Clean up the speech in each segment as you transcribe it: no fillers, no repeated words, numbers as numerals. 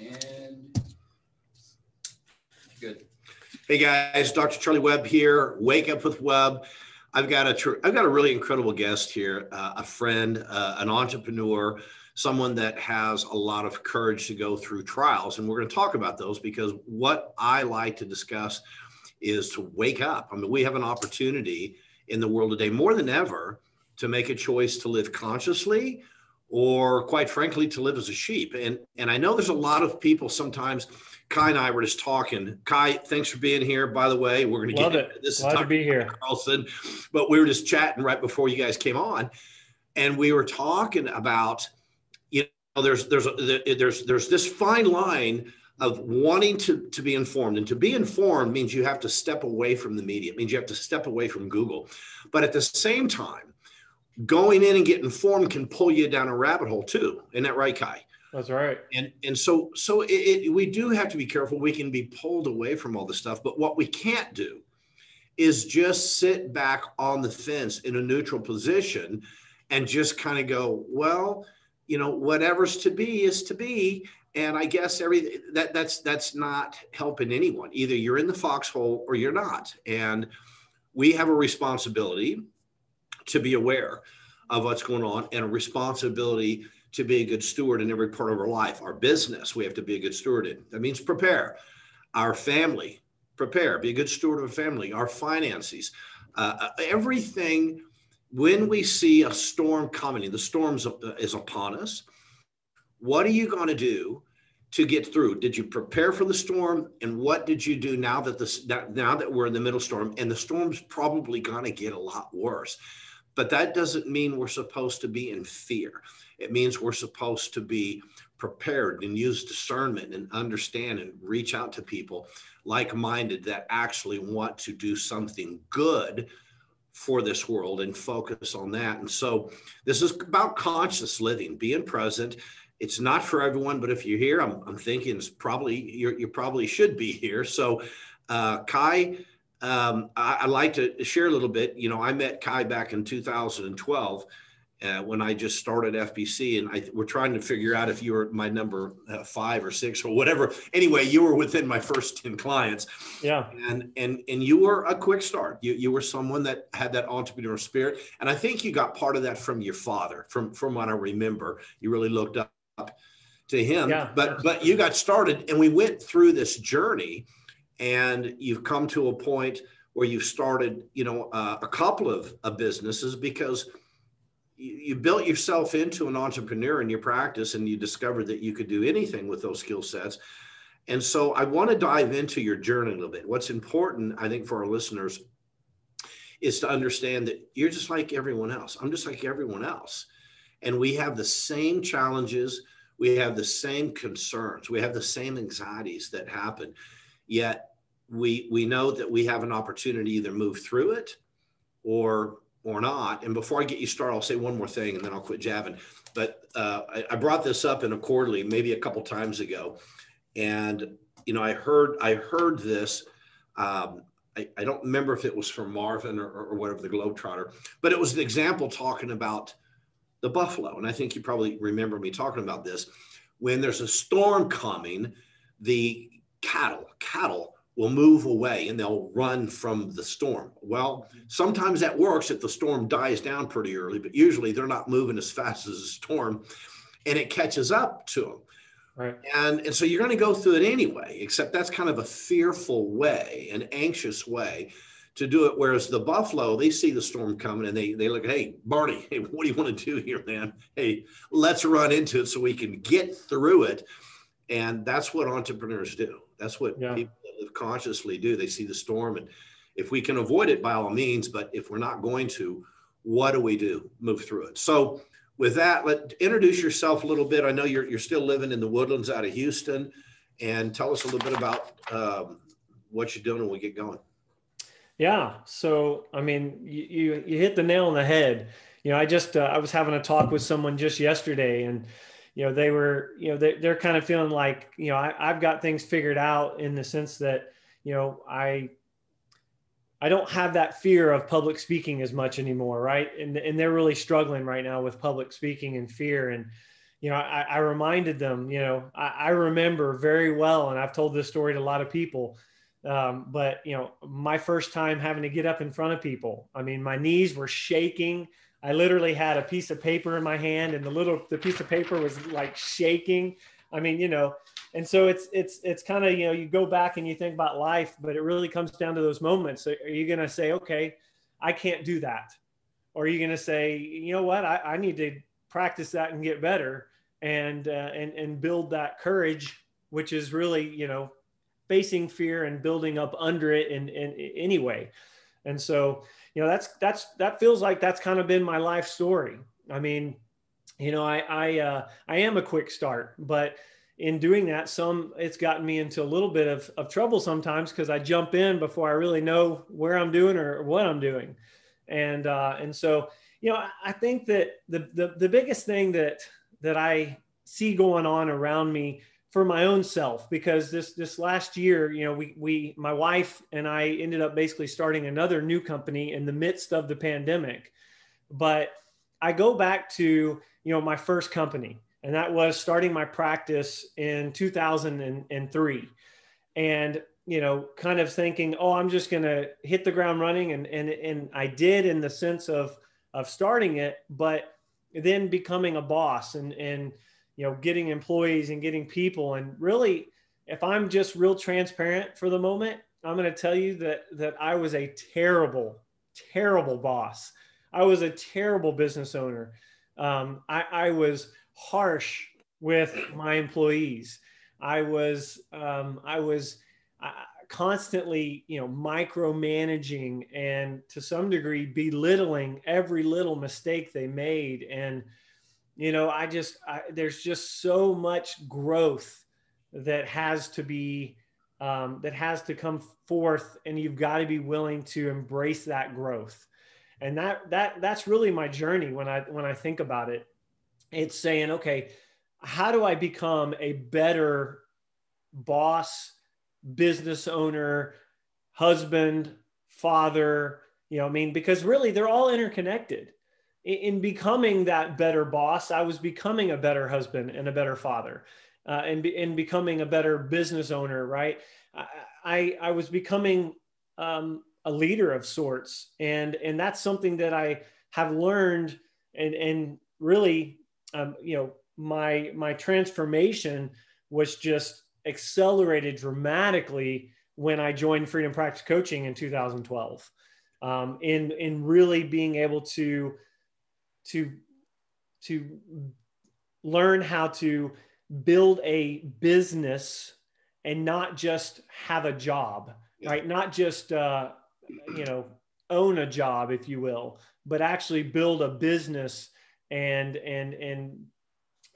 And good. Hey guys, Dr. Charlie Webb here. Wake Up with Webb. I've got a really incredible guest here, a friend, an entrepreneur, someone that has a lot of courage to go through trials. And we're going to talk about those because what I like to discuss is to wake up. I mean, we have an opportunity in the world today more than ever to make a choice to live consciously, or quite frankly, to live as a sheep. And I know there's a lot of people sometimes. Ky and I were just talking. Ky, thanks for being here. By the way, we're going to get into this. Glad to be here, Carlson. But we were just chatting right before you guys came on, and we were talking about, you know, there's this fine line of wanting to be informed, and to be informed means you have to step away from the media. It means you have to step away from Google, but at the same time, going in and getting informed can pull you down a rabbit hole too. Isn't that right, Ky? That's right. And so we do have to be careful. We can be pulled away from all this stuff, but what we can't do is just sit back on the fence in a neutral position and just kind of go, well, you know, whatever's to be is to be. And I guess that's not helping anyone. Either you're in the foxhole or you're not. And we have a responsibility to be aware of what's going on, and a responsibility to be a good steward in every part of our life. Our business, we have to be a good steward in. That means prepare. Our family, prepare, be a good steward of a family. Our finances, everything. When we see a storm coming, the storm is upon us. What are you going to do to get through? Did you prepare for the storm? And what did you do now that we're in the middle storm? And the storm's probably going to get a lot worse. But that doesn't mean we're supposed to be in fear. It means we're supposed to be prepared and use discernment and understand and reach out to people like-minded that actually want to do something good for this world and focus on that. And so this is about conscious living, being present. It's not for everyone, but if you're here, I'm thinking it's probably, you probably should be here. So Ky, I'd like to share a little bit. You know, I met Ky back in 2012 when I just started FBC, and we're trying to figure out if you were my number 5 or 6 or whatever. Anyway, you were within my first 10 clients. Yeah. And you were a quick start. You were someone that had that entrepreneurial spirit. And I think you got part of that from your father, from what I remember. You really looked up to him. Yeah. But you got started, and we went through this journey. And you've come to a point where you've started, you know, a couple of businesses because you built yourself into an entrepreneur in your practice, and you discovered that you could do anything with those skill sets. And so I want to dive into your journey a little bit. What's important, I think, for our listeners is to understand that you're just like everyone else. I'm just like everyone else. And we have the same challenges. We have the same concerns. We have the same anxieties that happen. Yet we know that we have an opportunity to either move through it or not. And before I get you started, I'll say one more thing and then I'll quit jabbing. But I brought this up in a quarterly maybe a couple times ago. And, you know, I heard this. I don't remember if it was from Marvin or whatever, the Globetrotter, but it was an example talking about the buffalo. And I think you probably remember me talking about this. When there's a storm coming, the cattle will move away and they'll run from the storm. Well, sometimes that works if the storm dies down pretty early, but usually they're not moving as fast as the storm, and it catches up to them. Right. And so you're going to go through it anyway, except that's kind of a fearful way, an anxious way to do it. Whereas the buffalo, they see the storm coming and they look, hey, Barney, hey, what do you want to do here, man? Hey, let's run into it so we can get through it. And that's what entrepreneurs do. That's what people that live consciously do. They see the storm, and if we can avoid it, by all means, but if we're not going to, what do we do? Move through it. So with that, introduce yourself a little bit. I know you're still living in the Woodlands out of Houston, and tell us a little bit about what you're doing when we get going. Yeah. So, I mean, you hit the nail on the head. You know, I was having a talk with someone just yesterday, and you know, they were, you know, they're kind of feeling like, you know, I've got things figured out in the sense that, you know, I don't have that fear of public speaking as much anymore. Right. And they're really struggling right now with public speaking and fear. And, I reminded them, I remember very well, and I've told this story to a lot of people. But my first time having to get up in front of people, I mean, my knees were shaking. I literally had a piece of paper in my hand, and the piece of paper was like shaking. I mean, and so it's kind of, you go back and you think about life, but it really comes down to those moments. So are you going to say, okay, I can't do that? Or are you going to say, you know what, I need to practice that and get better, and build that courage, which is really, facing fear and building up under it in anyway. And so, that feels like that's kind of been my life story. I mean, I am a quick start, but in doing that, it's gotten me into a little bit of trouble sometimes, because I jump in before I really know where I'm doing or what I'm doing. And so, I think that the biggest thing that I see going on around me for my own self, because this last year, my wife and I ended up basically starting another new company in the midst of the pandemic. But I go back to, my first company, and that was starting my practice in 2003. And, kind of thinking, oh, I'm just going to hit the ground running. And I did, in the sense of starting it, but then becoming a boss and getting employees and getting people. And really, if I'm just real transparent for the moment, I'm going to tell you that I was a terrible, terrible boss. I was a terrible business owner. I was harsh with my employees. I was constantly, micromanaging, and to some degree belittling every little mistake they made. And, there's just so much growth that has to come forth, and you've got to be willing to embrace that growth. And that's really my journey when I think about it. It's saying, okay, how do I become a better boss, business owner, husband, father? Because really they're all interconnected. In becoming that better boss, I was becoming a better husband and a better father, and in becoming a better business owner, right? I was becoming a leader of sorts, and that's something that I have learned, and really, my transformation was just accelerated dramatically when I joined Freedom Practice Coaching in 2012. In really being able to learn how to build a business and not just have a job, right? Not just own a job, if you will, but actually build a business. And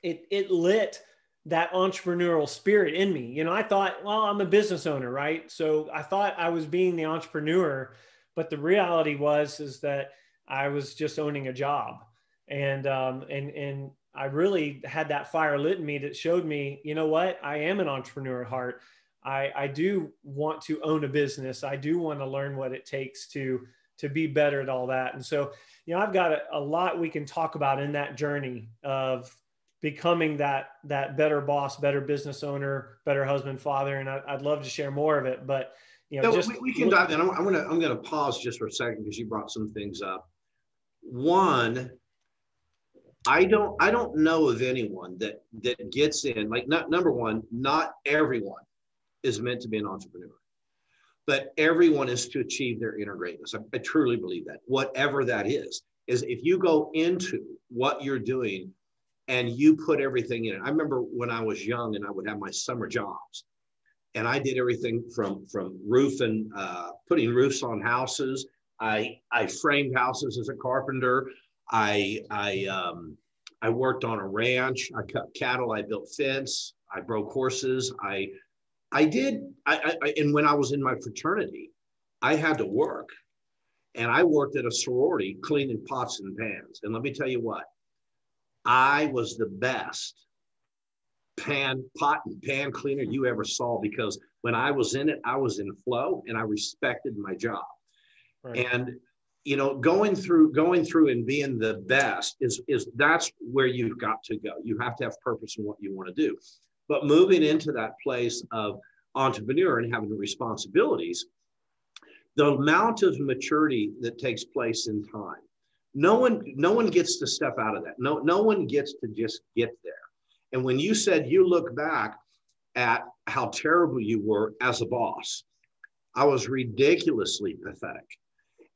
it lit that entrepreneurial spirit in me. I thought, well, I'm a business owner, right? So I thought I was being the entrepreneur, but the reality is that I was just owning a job. And I really had that fire lit in me that showed me, you know what, I am an entrepreneur at heart. I do want to own a business. I do want to learn what it takes to be better at all that. And so, I've got a lot we can talk about in that journey of becoming that better boss, better business owner, better husband, father. And I'd love to share more of it, but we can dive in. I'm going to pause just for a second, because you brought some things up. One, I don't know of anyone that gets in, like, number one, not everyone is meant to be an entrepreneur, but everyone is to achieve their inner greatness. I truly believe that. Whatever that is if you go into what you're doing and you put everything in it. I remember when I was young and I would have my summer jobs, and I did everything from roofing, putting roofs on houses. I framed houses as a carpenter. I worked on a ranch. I cut cattle. I built fence. I broke horses. And when I was in my fraternity, I had to work, and I worked at a sorority cleaning pots and pans. And let me tell you what, I was the best pot and pan cleaner you ever saw, because when I was in it, I was in flow and I respected my job. Right. And going through and being the best is that's where you've got to go. You have to have purpose in what you want to do. But moving into that place of entrepreneur and having the responsibilities, the amount of maturity that takes place in time, no one gets to step out of that. No one gets to just get there. And when you said you look back at how terrible you were as a boss, I was ridiculously pathetic.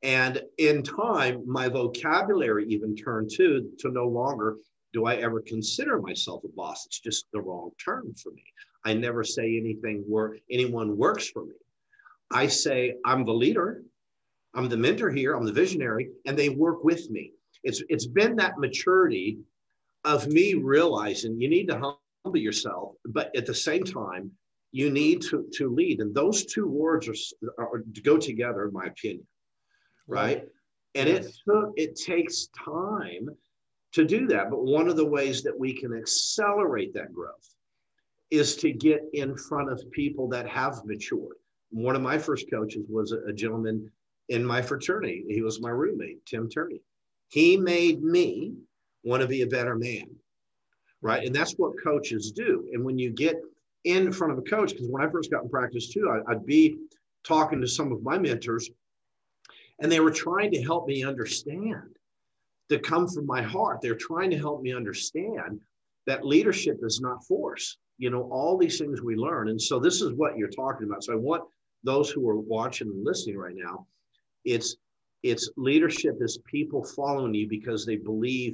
And in time, my vocabulary even turned to no longer do I ever consider myself a boss. It's just the wrong term for me. I never say anything where anyone works for me. I say I'm the leader, I'm the mentor here, I'm the visionary, and they work with me. It's been that maturity of me realizing you need to humble yourself, but at the same time, you need to lead. And those two words are go together, in my opinion. Right. And yes. It takes time to do that. But one of the ways that we can accelerate that growth is to get in front of people that have matured. One of my first coaches was a gentleman in my fraternity. He was my roommate, Tim Turney. He made me want to be a better man. Right. And that's what coaches do. And when you get in front of a coach, because when I first got in practice too, I'd be talking to some of my mentors, and they were trying to help me understand, to come from my heart. They're trying to help me understand that leadership is not force. All these things we learn. And so this is what you're talking about. So I want those who are watching and listening right now, it's leadership is people following you because they believe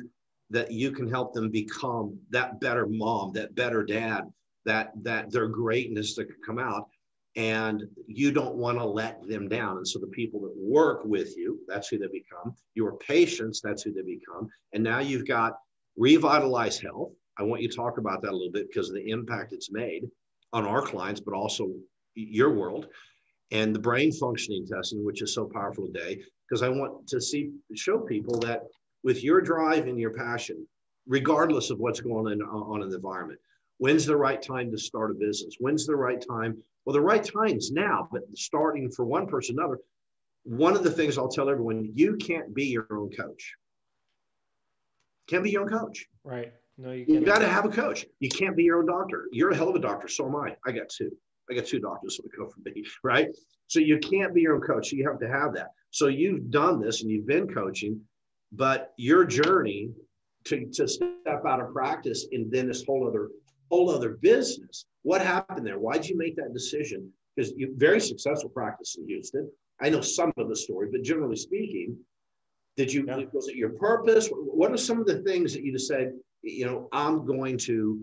that you can help them become that better mom, that better dad, that their greatness that could come out. And you don't want to let them down. And so the people that work with you, that's who they become. Your patients, that's who they become. And now you've got Revitalize Health. I want you to talk about that a little bit because of the impact it's made on our clients, but also your world. And the brain functioning testing, which is so powerful today, because I want to show people that with your drive and your passion, regardless of what's going on in the environment, when's the right time to start a business? When's the right time? Well, the right time's now, but starting for one person, another. One of the things I'll tell everyone, you can't be your own coach. Can't be your own coach. Right. No, you can't. You got to have a coach. You can't be your own doctor. You're a hell of a doctor. So am I. I got two doctors that come from me, right? So you can't be your own coach. You have to have that. So you've done this and you've been coaching, but your journey to step out of practice and then this whole other business. What happened there? Why'd you make that decision? Because you very successful practice in Houston. I know some of the story, but generally speaking, was it your purpose? What are some of the things that you just said, I'm going to,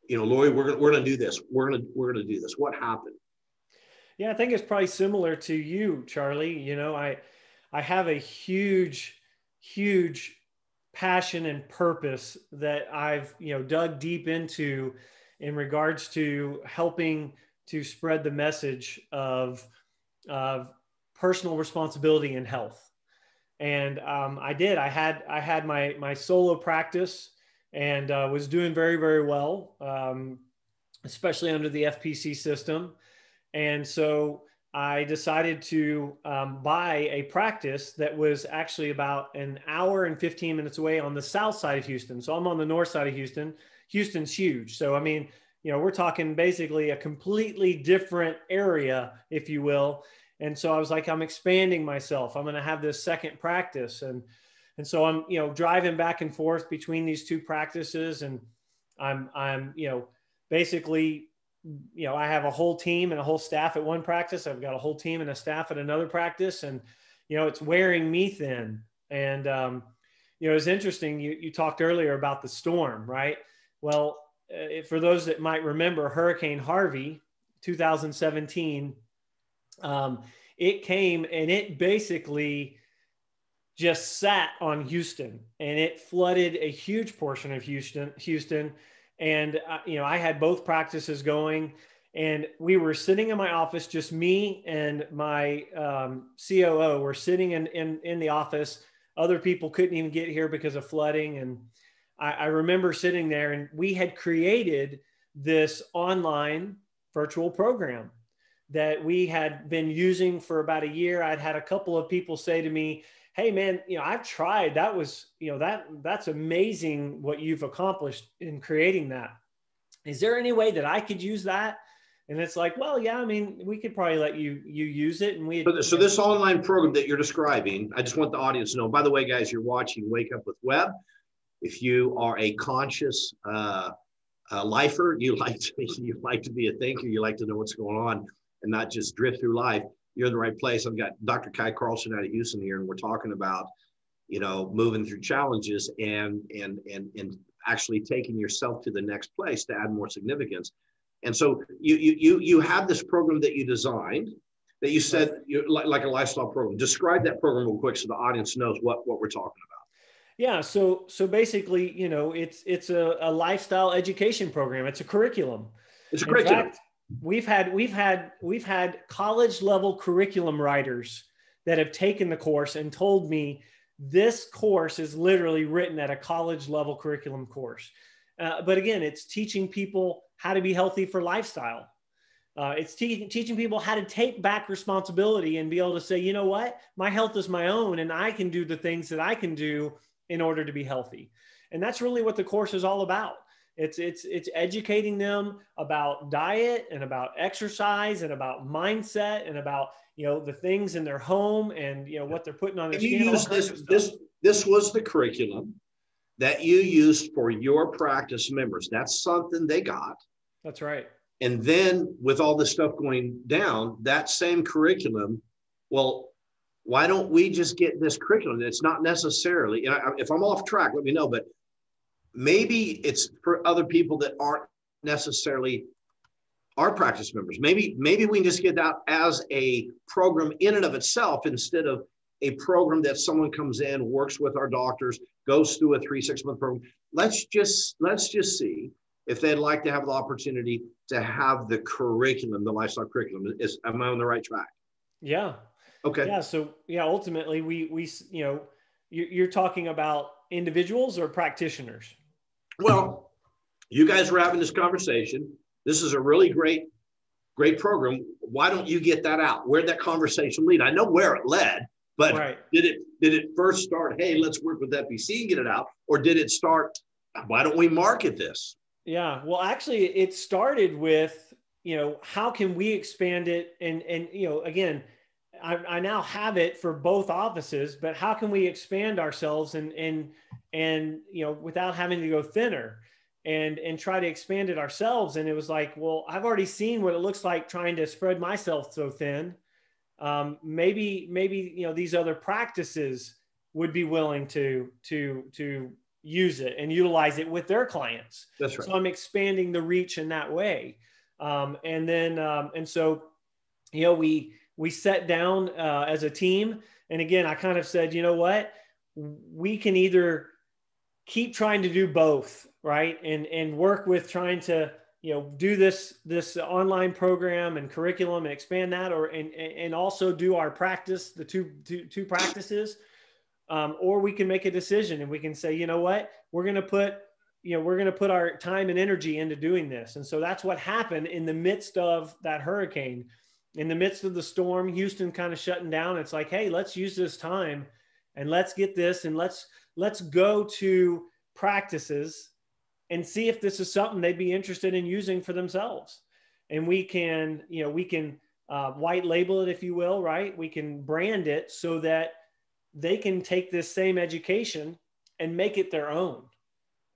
Lori, we're going to do this. We're going to do this. What happened? Yeah, I think it's probably similar to you, Charlie. I have a huge passion and purpose that I've, dug deep into in regards to helping to spread the message of personal responsibility in health. And I had my solo practice and was doing very, very well, especially under the FPC system. And so I decided to buy a practice that was actually about an hour and 15 minutes away on the south side of Houston. So I'm on the north side of Houston. Houston's huge. So, I mean, we're talking basically a completely different area, if you will. And so I was like, I'm expanding myself. I'm going to have this second practice. And so I'm, driving back and forth between these two practices. And I'm basically, I have a whole team and a whole staff at one practice. I've got a whole team and a staff at another practice. And, it's wearing me thin. And, it's interesting. You talked earlier about the storm, right? Well, for those that might remember Hurricane Harvey, 2017, it came and it basically just sat on Houston and it flooded a huge portion of Houston. And, I had both practices going and we were sitting in my office, just me and my COO were sitting in the office. Other people couldn't even get here because of flooding. And I remember sitting there and we had created this online virtual program that we had been using for about a year. I'd had a couple of people say to me, hey man, I've tried, that was, that's amazing what you've accomplished in creating that. Is there any way that I could use that? And it's like, well, yeah, I mean, we could probably let you use it. And so this online program that you're describing, I just want the audience to know, by the way, guys, you're watching Wake Up with Webb. If you are a conscious lifer, you like to be a thinker, you like to know what's going on and not just drift through life, you're in the right place. I've got Dr. Ky Carlson out of Houston here, and we're talking about, moving through challenges and actually taking yourself to the next place to add more significance. And so you have this program that you designed that you said like a lifestyle program. Describe that program real quick so the audience knows what we're talking about. Yeah. So basically, it's a lifestyle education program. It's a curriculum. It's a curriculum. In fact, we've had college level curriculum writers that have taken the course and told me this course is literally written at a college level curriculum course. But again, it's teaching people how to be healthy for lifestyle. It's teaching people how to take back responsibility and be able to say, you know what, my health is my own and I can do the things that I can do in order to be healthy. And that's really what the course is all about. It's educating them about diet and about exercise and about mindset and about, the things in their home and, what they're putting on their skin. You use this was the curriculum that you used for your practice members. That's something they got. That's right. And then with all this stuff going down, that same curriculum, well, why don't we just get this curriculum? It's not necessarily, if I'm off track, let me know, but maybe it's for other people that aren't necessarily our practice members. Maybe we can just get that as a program in and of itself instead of a program that someone comes in, works with our doctors, goes through a 3-6 month program. Let's just see if they'd like to have the opportunity to have the curriculum, the lifestyle curriculum. Am I on the right track? Yeah. Okay. Yeah. So ultimately we you're talking about individuals or practitioners? Well, you guys were having this conversation. This is a really great program. Why don't you get that out? Where'd that conversation lead? I know where it led, but right. Did it first start, hey, let's work with FBC and get it out? Or did it start, why don't we market this? Yeah. Well, actually it started with, how can we expand it? And again, I now have it for both offices, but how can we expand ourselves and without having to go thinner and try to expand it ourselves? And it was like, well, I've already seen what it looks like trying to spread myself so thin. Maybe these other practices would be willing to use it and utilize it with their clients. That's right. So I'm expanding the reach in that way. And so we sat down as a team. And again, I kind of said, you know what, we can either keep trying to do both, right? And work with trying to, do this online program and curriculum and expand that, and also do our practice, the two practices. Or we can make a decision and we can say, you know what, we're going to put our time and energy into doing this. And so that's what happened in the midst of that hurricane. In the midst of the storm, Houston kind of shutting down. It's like, hey, let's use this time and let's get this and let's go to practices and see if this is something they'd be interested in using for themselves. And we can white label it, if you will, right? We can brand it so that they can take this same education and make it their own,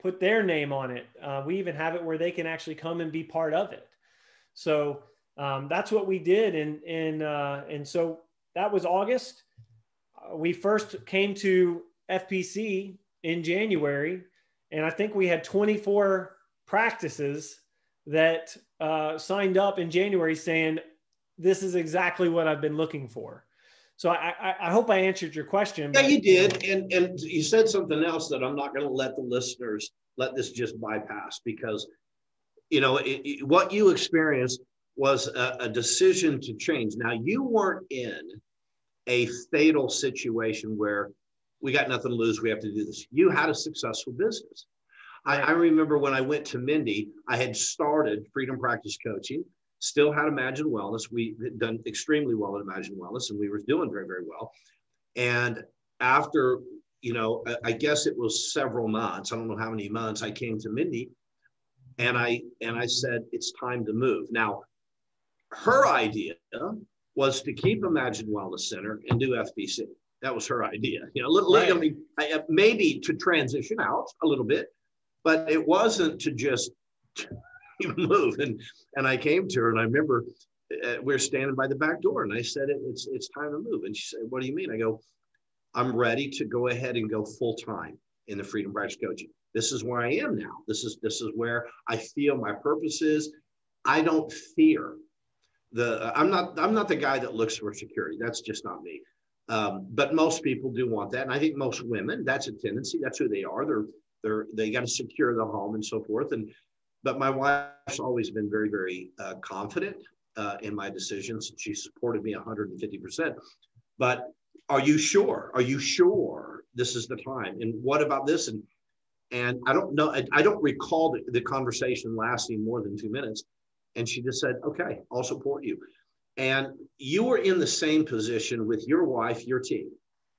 put their name on it. We even have it where they can actually come and be part of it. So that's what we did. And so that was August. We first came to FPC in January, and I think we had 24 practices that signed up in January saying, this is exactly what I've been looking for. So I hope I answered your question. Yeah, you did. And you said something else that I'm not going to let the listeners let this just bypass, because, what you experienced was a decision to change. Now, you weren't in a fatal situation where we got nothing to lose, we have to do this. You had a successful business. Right. I remember when I went to Mindy, I had started Freedom Practice Coaching, still had Imagine Wellness. We had done extremely well at Imagine Wellness, and we were doing very, very well. And after, I guess it was several months, I don't know how many months, I came to Mindy and I said, it's time to move. Now, her idea was to keep Imagine Wellness Center and do FBC. That was her idea. Right. I mean, maybe to transition out a little bit, but it wasn't to just move. And I came to her, and I remember we were standing by the back door, and I said, it's time to move. And she said, what do you mean? I go, I'm ready to go ahead and go full time in the Freedom Practice Coaching. This is where I am now. This is where I feel my purpose is. I don't fear I'm not the guy that looks for security. That's just not me. But most people do want that. And I think most women, that's a tendency. That's who they are. They got to secure the home and so forth. But my wife's always been very, very confident in my decisions. She supported me 150%. But are you sure? Are you sure this is the time? And what about this? And I don't know. I don't recall the conversation lasting more than 2 minutes. And she just said, okay, I'll support you. And you were in the same position with your wife, your team.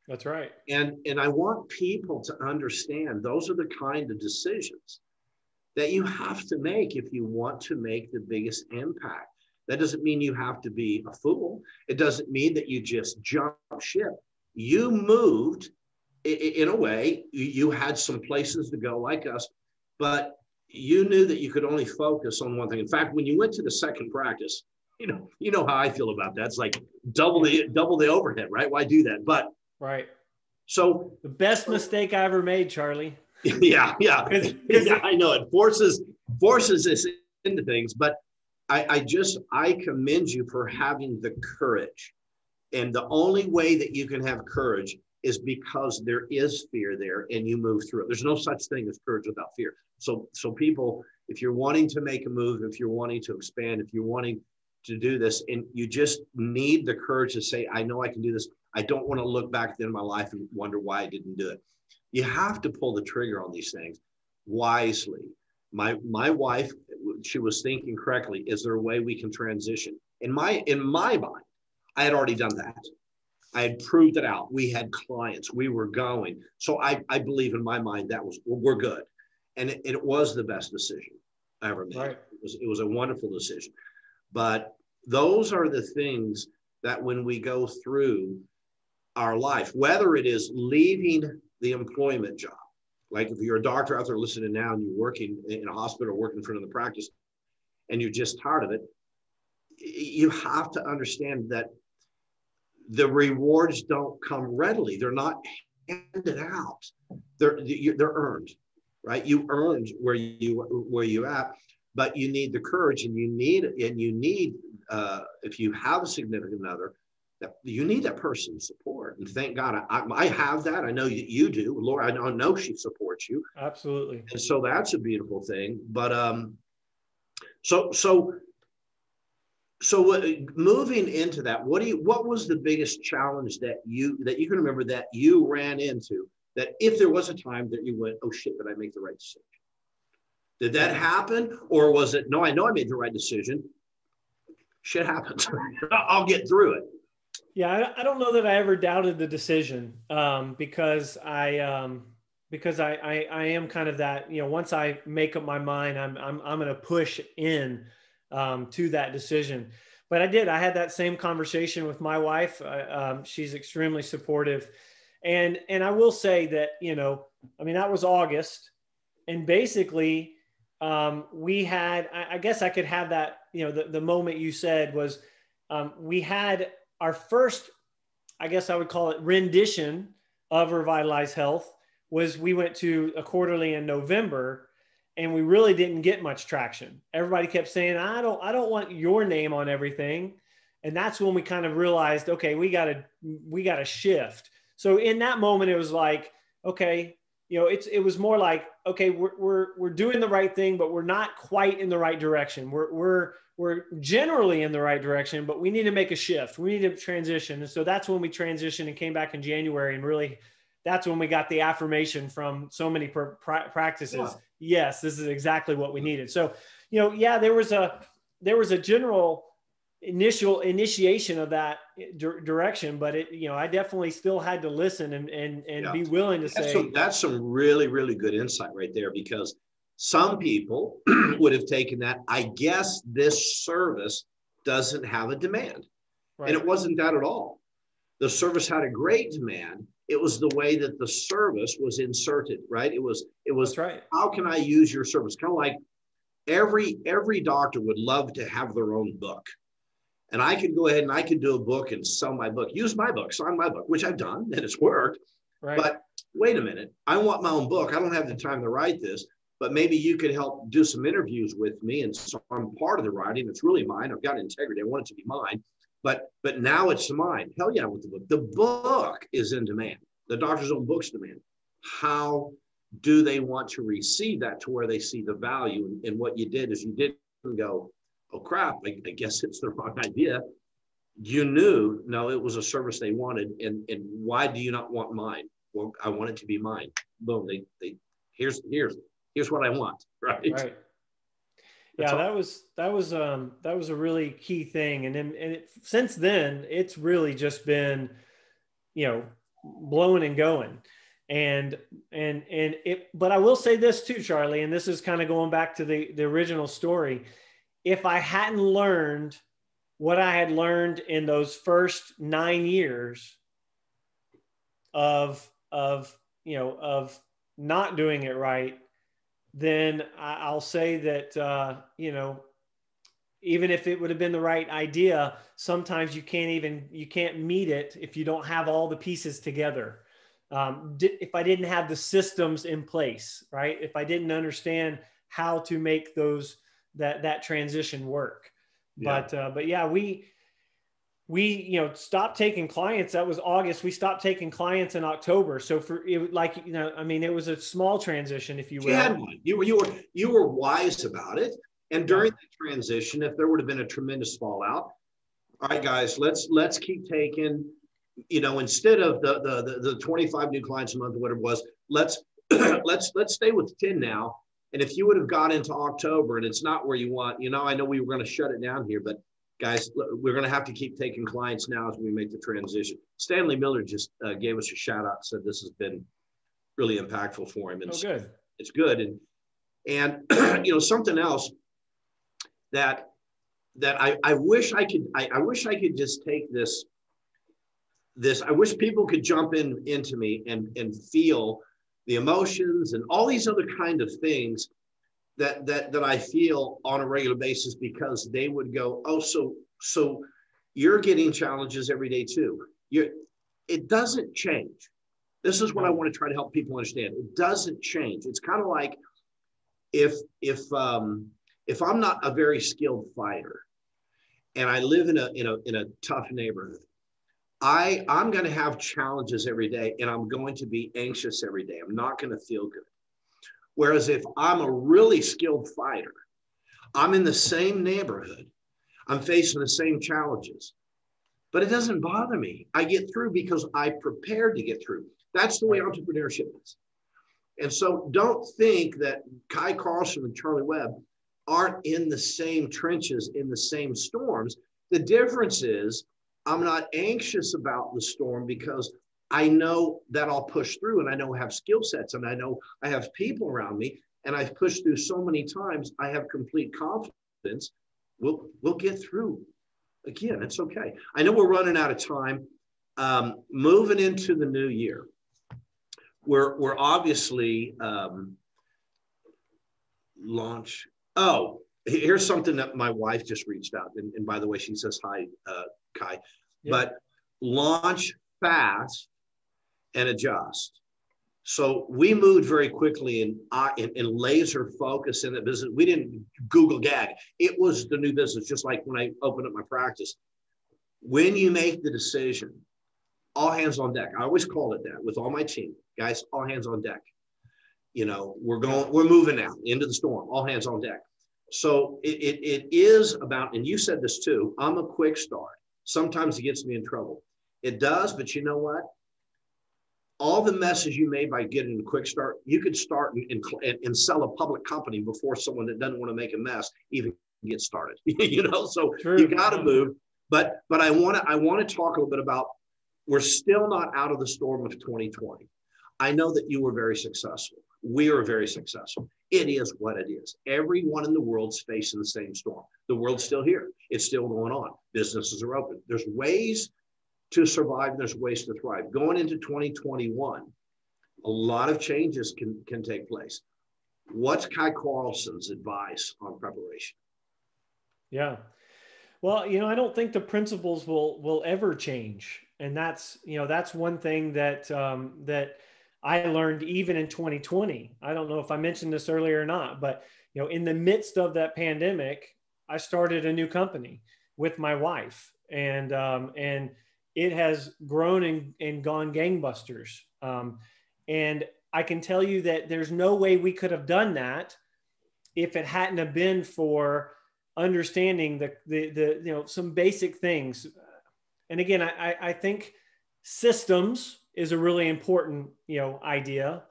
That's right. And I want people to understand those are the kind of decisions that you have to make if you want to make the biggest impact. That doesn't mean you have to be a fool. It doesn't mean that you just jump ship. You moved in a way, you had some places to go like us, but you knew that you could only focus on one thing. In fact, when you went to the second practice, you know how I feel about that. It's like double the overhead, right? Why do that? But right. So the best mistake I ever made, Charlie. Yeah. I know it forces us into things, but I commend you for having the courage. And the only way that you can have courage is because there is fear there and you move through it. There's no such thing as courage without fear. So people, if you're wanting to make a move, if you're wanting to expand, if you're wanting to do this, and you just need the courage to say, I know I can do this. I don't want to look back at the end of my life and wonder why I didn't do it. You have to pull the trigger on these things wisely. My wife, she was thinking correctly. Is there a way we can transition? In my mind, I had already done that. I had proved it out. We had clients. We were going. So I believe in my mind we're good. And it was the best decision I ever made. Right. It was a wonderful decision. But those are the things that when we go through our life, whether it is leaving the employment job, like if you're a doctor out there listening now and you're working in a hospital, working in front of the practice, and you're just tired of it, you have to understand that the rewards don't come readily. They're not handed out. They're earned, right? You earned where you at, but you need the courage, and you need if you have a significant other, that you need that person's support. And thank God I have that. I know you do, Laura. I know she supports you. Absolutely. And so that's a beautiful thing. But so moving into that, what was the biggest challenge that you can remember that you ran into, that if there was a time that you went, oh shit, did I make the right decision? Did that happen? Or was it, no, I know I made the right decision. Shit happens. I'll get through it. Yeah, I don't know that I ever doubted the decision because I am kind of that, once I make up my mind, I'm going to push in to that decision. But I had that same conversation with my wife. She's extremely supportive. And I will say that, that was August, and basically we had, I guess I could have that, the moment you said was we had our first, I guess I would call it rendition of Revitalized Health was we went to a quarterly in November, and we really didn't get much traction. Everybody kept saying, I don't want your name on everything. And that's when we kind of realized, okay, we got to shift. So in that moment, it was like, okay, it was more like, okay, we're doing the right thing, but we're not quite in the right direction. We're generally in the right direction, but we need to make a shift. We need to transition. And so that's when we transitioned and came back in January, and really that's when we got the affirmation from so many practices. Yeah. Yes, this is exactly what we needed. So, there was a general initial initiation of that direction, but it, you know, I definitely still had to listen and be willing to say. That's some really, really good insight right there, because some people would have taken that, I guess this service doesn't have a demand. Right. And it wasn't that at all. The service had a great demand. It was the way that the service was inserted, right? It was That's right. How can I use your service? Kind of like every doctor would love to have their own book. And I could go ahead and I could do a book and sell my book, use my book, sign my book, which I've done and it's worked. Right. But wait a minute, I want my own book. I don't have the time to write this, but maybe you could help do some interviews with me. And so I'm part of the writing. It's really mine. I've got integrity. I want it to be mine, but now it's mine. Hell yeah, with the book. The book is in demand. The doctor's own book's demand. How do they want to receive that to where they see the value? And what you did is you didn't go, oh crap, I guess it's the wrong idea. You knew, no, it was a service they wanted. And why do you not want mine? Well, I want it to be mine. Boom, here's what I want, right? Right. Yeah, that was a really key thing. And then since then, it's really just been, you know, blowing and going. But I will say this too, Charlie, and this is kind of going back to the original story. If I hadn't learned what I had learned in those first 9 years of not doing it right, then I'll say that, you know, even if it would have been the right idea, sometimes you can't meet it if you don't have all the pieces together. If I didn't have the systems in place, right? If I didn't understand how to make that transition work. Yeah. But yeah, we, you know, stopped taking clients. That was August. We stopped taking clients in October. So it was a small transition, if you will. You were wise about it. And during the transition, if there would have been a tremendous fallout, all right, guys, let's keep taking, you know, instead of the 25 new clients a month or whatever it was, let's stay with 10 now. And if you would have got into October and it's not where you want, you know, I know we were going to shut it down here, but guys, we're going to have to keep taking clients now as we make the transition. Stanley Miller just gave us a shout out, said this has been really impactful for him. And good. It's good. And you know, something else that I wish I could just take this, I wish people could jump into me and feel the emotions and all these other kind of things that I feel on a regular basis, because they would go, oh, so you're getting challenges every day too. It doesn't change. This is what I want to try to help people understand. It doesn't change. It's kind of like if I'm not a very skilled fighter and I live in a tough neighborhood, I'm going to have challenges every day, and I'm going to be anxious every day. I'm not going to feel good. Whereas if I'm a really skilled fighter, I'm in the same neighborhood, I'm facing the same challenges, but it doesn't bother me. I get through because I prepared to get through. That's the way entrepreneurship is. And so don't think that Ky Carlson and Charlie Webb aren't in the same trenches, in the same storms. The difference is I'm not anxious about the storm because I know that I'll push through, and I know I have skill sets, and I know I have people around me, and I've pushed through so many times. I have complete confidence. We'll get through. Again, it's okay. I know we're running out of time. Moving into the new year, we're obviously launch. Oh, here's something that my wife just reached out, and by the way, she says hi, Ky. Yeah. But launch fast and adjust. So we moved very quickly and laser focus in the business. We didn't Google gag. It was the new business, just like when I opened up my practice. When you make the decision, all hands on deck. I always call it that with all my team. Guys, all hands on deck. You know, we're moving now into the storm, all hands on deck. So it is about, and you said this too, I'm a quick start. Sometimes it gets me in trouble. It does, but you know what? All the messes you made by getting a quick start, you could start and sell a public company before someone that doesn't want to make a mess even get started. You know, so True. you got to move. But I want to talk a little bit about, we're still not out of the storm of 2020. I know that you were very successful. We are very successful. It is what it is. Everyone in the world's facing the same storm. The world's still here. It's still going on. Businesses are open. There's ways to survive. There's ways to thrive. Going into 2021, a lot of changes can take place. What's Ky Carlson's advice on preparation? Yeah. Well, I don't think the principles will ever change. And that's one thing that, that I learned even in 2020. I don't know if I mentioned this earlier or not, but, in the midst of that pandemic, I started a new company with my wife, and it has grown and gone gangbusters. And I can tell you that there's no way we could have done that if it hadn't have been for understanding the some basic things. And again, I think systems is a really important, idea.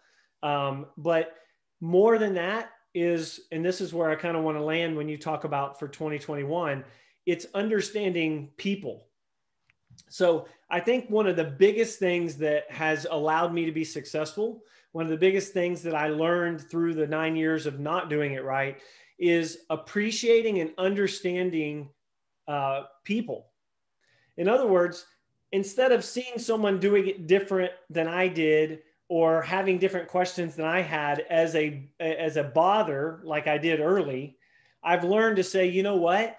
But more than that is, and this is where I kind of want to land when you talk about for 2021, it's understanding people. So I think one of the biggest things that has allowed me to be successful, one of the biggest things that I learned through the 9 years of not doing it right, is appreciating and understanding people. In other words, instead of seeing someone doing it different than I did, or having different questions than I had as a bother, like I did early, I've learned to say, you know what?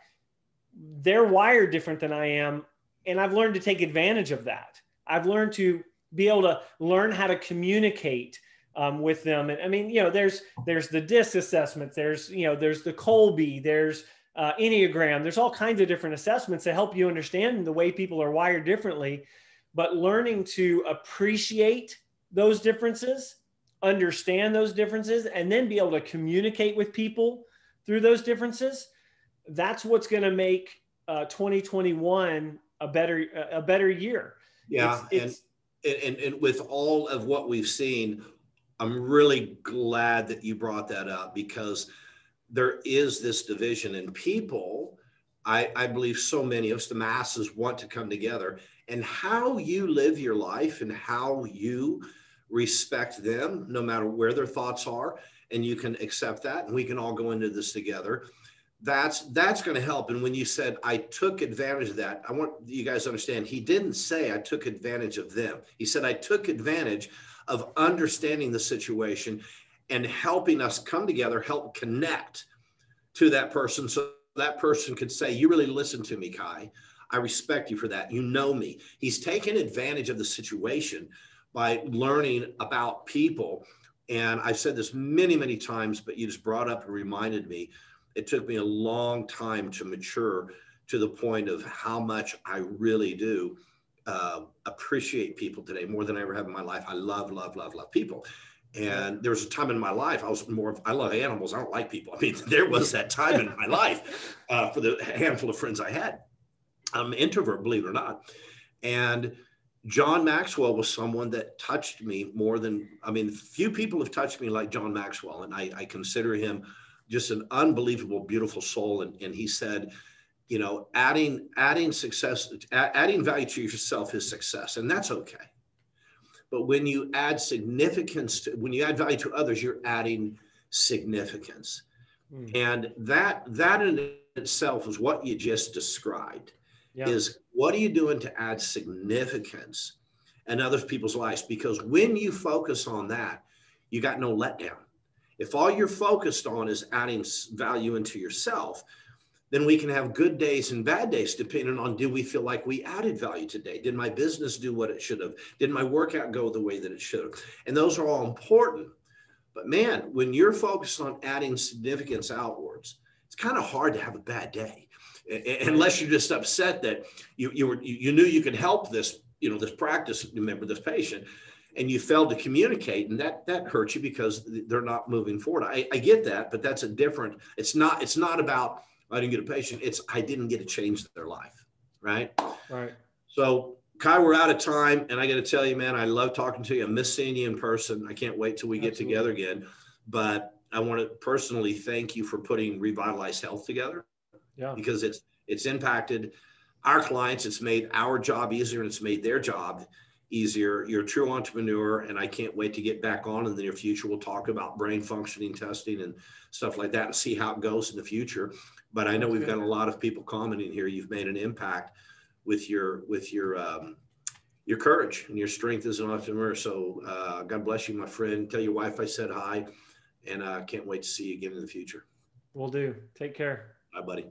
They're wired different than I am. And I've learned to take advantage of that. I've learned to be able to learn how to communicate with them. And I mean, there's the DISC assessment, there's the Colby, there's Enneagram, there's all kinds of different assessments that help you understand the way people are wired differently. But learning to appreciate those differences, understand those differences, and then be able to communicate with people through those differences, that's what's going to make 2021 a better year. Yeah. And with all of what we've seen, I'm really glad that you brought that up, because there is this division in people. I believe so many of us, the masses, want to come together, and how you live your life and how you respect them, no matter where their thoughts are, and you can accept that, and we can all go into this together. That's going to help. And when you said, I took advantage of that, I want you guys to understand, he didn't say I took advantage of them. He said, I took advantage of understanding the situation and helping us come together, help connect to that person, so that person could say, you really listened to me, Ky. I respect you for that. You know me. He's taken advantage of the situation by learning about people. And I've said this many, many times, but you just brought up and reminded me. It took me a long time to mature to the point of how much I really do appreciate people today, more than I ever have in my life. I love, love, love, love people. And there was a time in my life, I love animals. I don't like people. I mean, there was that time in my life for the handful of friends I had. I'm an introvert, believe it or not. And John Maxwell was someone that touched me more than, few people have touched me like John Maxwell. And I consider him just an unbelievable, beautiful soul. And he said, adding success, adding value to yourself is success. And that's okay. But when you add significance, when you add value to others, you're adding significance. And that in itself is what you just described. Yeah. Is what are you doing to add significance in other people's lives? Because when you focus on that, you got no letdown. If all you're focused on is adding value into yourself, then we can have good days and bad days depending on, do we feel like we added value today? Did my business do what it should have? Did my workout go the way that it should have? And those are all important. But man, when you're focused on adding significance outwards, it's kind of hard to have a bad day. Unless you're just upset that you knew you could help this, this practice member, this patient, and you failed to communicate, and that hurts you because they're not moving forward. I get that, but that's a different. It's not about I didn't get a patient. It's I didn't get to change their life, right? Right. So Ky, we're out of time, and I got to tell you, man, I love talking to you. I miss seeing you in person. I can't wait till we get together again. But I want to personally thank you for putting Revitalized Health together. Yeah. because it's impacted our clients. It's made our job easier, and it's made their job easier. You're a true entrepreneur, and I can't wait to get back on in the near future. We'll talk about brain functioning testing and stuff like that and see how it goes in the future. But I know we've got a lot of people commenting here. You've made an impact with your courage and your strength as an entrepreneur. So God bless you, my friend. Tell your wife I said hi, and I can't wait to see you again in the future. Will do. Take care. Bye, buddy.